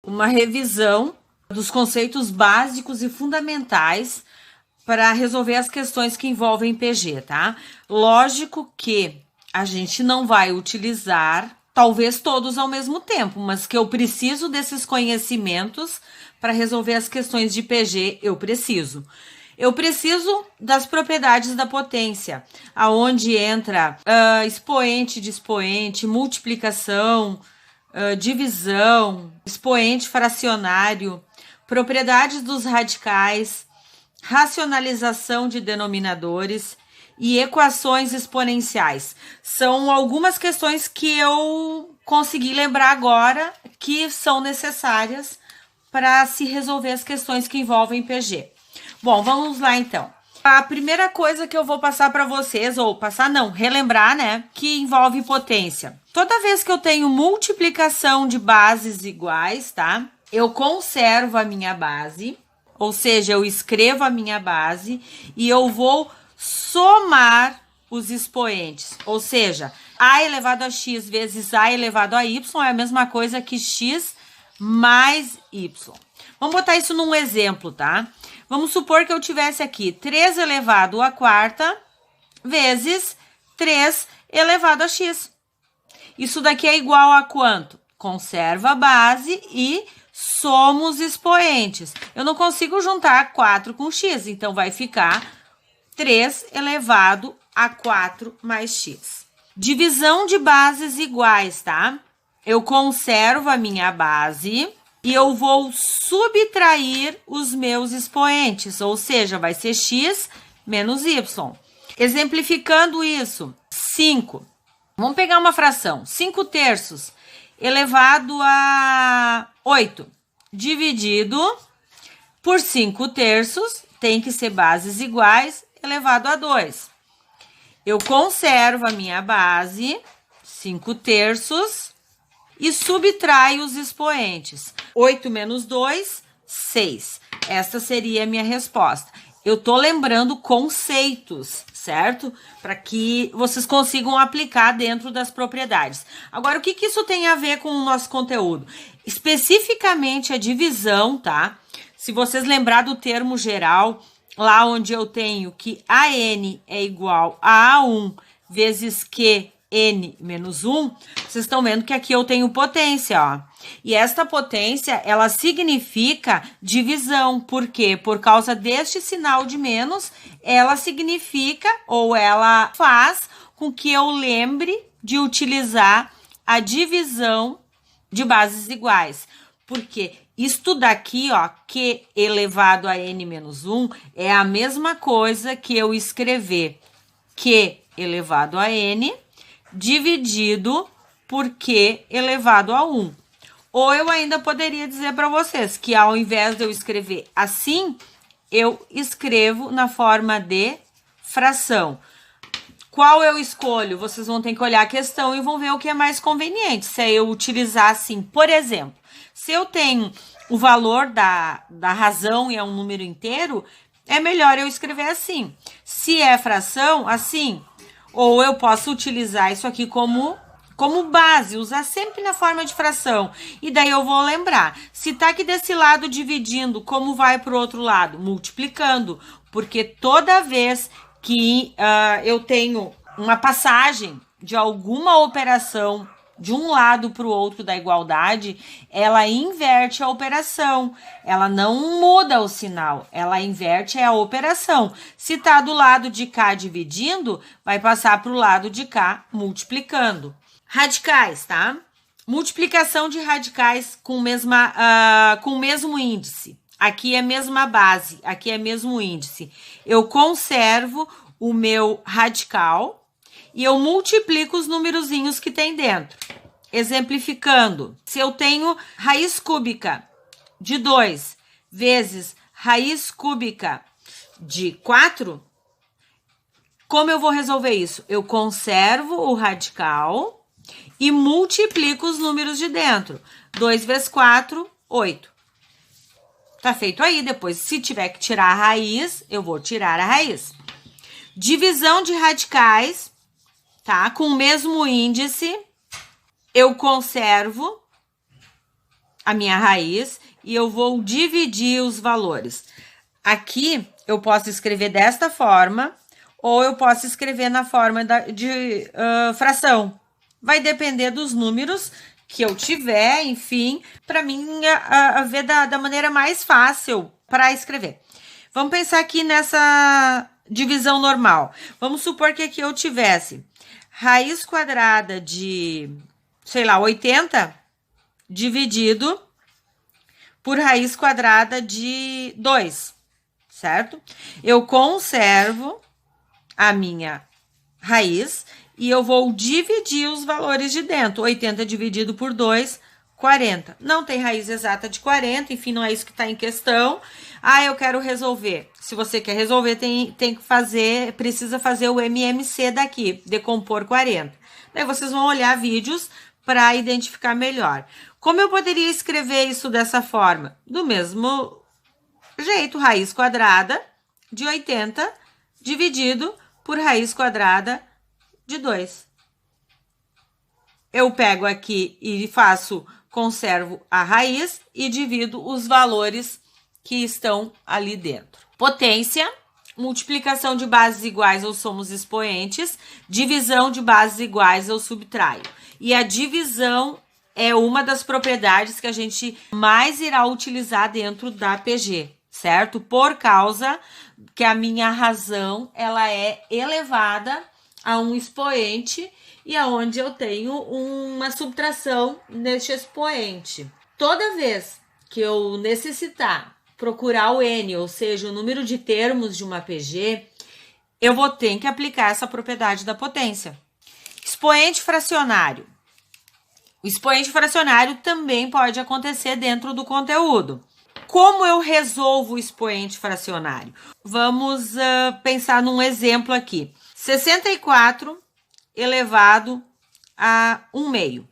uma revisão dos conceitos básicos e fundamentais para resolver as questões que envolvem PG, tá? Lógico que a gente não vai utilizar talvez todos ao mesmo tempo, mas que eu preciso desses conhecimentos para resolver as questões de PG, eu preciso. Eu preciso das propriedades da potência, aonde entra expoente de expoente, multiplicação, divisão, expoente fracionário, propriedades dos radicais, racionalização de denominadores e equações exponenciais. São algumas questões que eu consegui lembrar agora que são necessárias para se resolver as questões que envolvem PG. Bom, vamos lá então. A primeira coisa que eu vou passar para vocês, relembrar, né, que envolve potência. Toda vez que eu tenho multiplicação de bases iguais, tá? Eu conservo a minha base, ou seja, eu escrevo a minha base e eu vou somar os expoentes, ou seja, a elevado a x vezes a elevado a y é a mesma coisa que x mais y. Vamos botar isso num exemplo, tá? Vamos supor que eu tivesse aqui 3 elevado à quarta vezes 3 elevado a x. Isso daqui é igual a quanto? Conserva a base e soma os expoentes. Eu não consigo juntar 4 com x, então vai ficar 3 elevado a 4 mais x. Divisão de bases iguais, tá? Eu conservo a minha base e eu vou subtrair os meus expoentes, ou seja, vai ser x menos y. Exemplificando isso, 5. Vamos pegar uma fração, 5 terços elevado a 8, dividido por 5 terços, tem que ser bases iguais, elevado a 2. Eu conservo a minha base, 5 terços, e subtraio os expoentes. 8 menos 2, 6. Esta seria a minha resposta. Eu tô lembrando conceitos, certo? Para que vocês consigam aplicar dentro das propriedades. Agora, o que isso tem a ver com o nosso conteúdo? Especificamente a divisão, tá? Se vocês lembrar do termo geral, lá onde eu tenho que AN é igual a A1 vezes Q N menos 1, vocês estão vendo que aqui eu tenho potência, ó. E esta potência, ela significa divisão. Por quê? Por causa deste sinal de menos, ela significa, ou ela faz com que eu lembre de utilizar a divisão de bases iguais. Porque isto daqui, ó, Q elevado a N menos 1, é a mesma coisa que eu escrever Q elevado a N dividido por Q elevado a 1. Ou eu ainda poderia dizer para vocês que ao invés de eu escrever assim, eu escrevo na forma de fração. Qual eu escolho? Vocês vão ter que olhar a questão e vão ver o que é mais conveniente. Se eu utilizar assim, por exemplo, se eu tenho o valor da razão e é um número inteiro, é melhor eu escrever assim. Se é fração, assim. Ou eu posso utilizar isso aqui como base, usar sempre na forma de fração. E daí eu vou lembrar. Se tá aqui desse lado dividindo, como vai para o outro lado? Multiplicando. Porque toda vez que eu tenho uma passagem de alguma operação de um lado para o outro da igualdade, ela inverte a operação. Ela não muda o sinal, ela inverte a operação. Se tá do lado de cá dividindo, vai passar para o lado de cá multiplicando. Radicais, tá? Multiplicação de radicais com o mesmo índice. Aqui é mesma base, aqui é mesmo índice. Eu conservo o meu radical e eu multiplico os numerozinhos que tem dentro. Exemplificando, se eu tenho raiz cúbica de 2 vezes raiz cúbica de 4, como eu vou resolver isso? Eu conservo o radical e multiplico os números de dentro. 2 vezes 4, 8. Tá feito aí. Depois, se tiver que tirar a raiz, eu vou tirar a raiz. Divisão de radicais, tá? Com o mesmo índice, eu conservo a minha raiz e eu vou dividir os valores. Aqui eu posso escrever desta forma ou eu posso escrever na forma de fração. Vai depender dos números que eu tiver, enfim, para mim ver da maneira mais fácil para escrever. Vamos pensar aqui nessa divisão normal. Vamos supor que aqui eu tivesse raiz quadrada de, sei lá, 80 dividido por raiz quadrada de 2, certo? Eu conservo a minha raiz e eu vou dividir os valores de dentro. 80 dividido por 2, 40. Não tem raiz exata de 40, enfim, não é isso que está em questão. Ah, eu quero resolver. Se você quer resolver, tem que fazer, precisa fazer o MMC daqui, decompor 40. Daí vocês vão olhar vídeos para identificar melhor. Como eu poderia escrever isso dessa forma? Do mesmo jeito, raiz quadrada de 80 dividido por raiz quadrada de 2. Eu pego aqui e conservo a raiz e divido os valores que estão ali dentro. Potência, multiplicação de bases iguais ou somos expoentes, divisão de bases iguais eu subtraio. E a divisão é uma das propriedades que a gente mais irá utilizar dentro da PG, certo? Por causa que a minha razão, ela é elevada a um expoente e aonde eu tenho uma subtração neste expoente. Toda vez que eu necessitar procurar o N, ou seja, o número de termos de uma PG, eu vou ter que aplicar essa propriedade da potência. Expoente fracionário. O expoente fracionário também pode acontecer dentro do conteúdo. Como eu resolvo o expoente fracionário? Vamos pensar num exemplo aqui. 64 elevado a 1/2,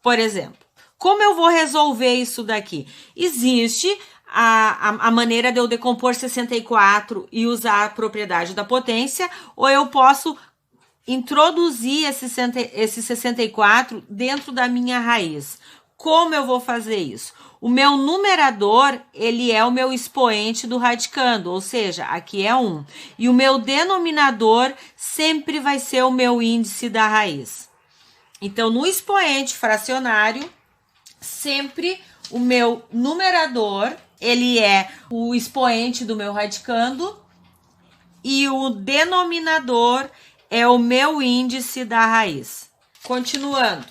por exemplo. Como eu vou resolver isso daqui? Existe a maneira de eu decompor 64 e usar a propriedade da potência, ou eu posso introduzir esse 64 dentro da minha raiz. Como eu vou fazer isso? O meu numerador, ele é o meu expoente do radicando, ou seja, aqui é 1. E o meu denominador sempre vai ser o meu índice da raiz. Então, no expoente fracionário, sempre o meu numerador, ele é o expoente do meu radicando e o denominador é o meu índice da raiz. Continuando.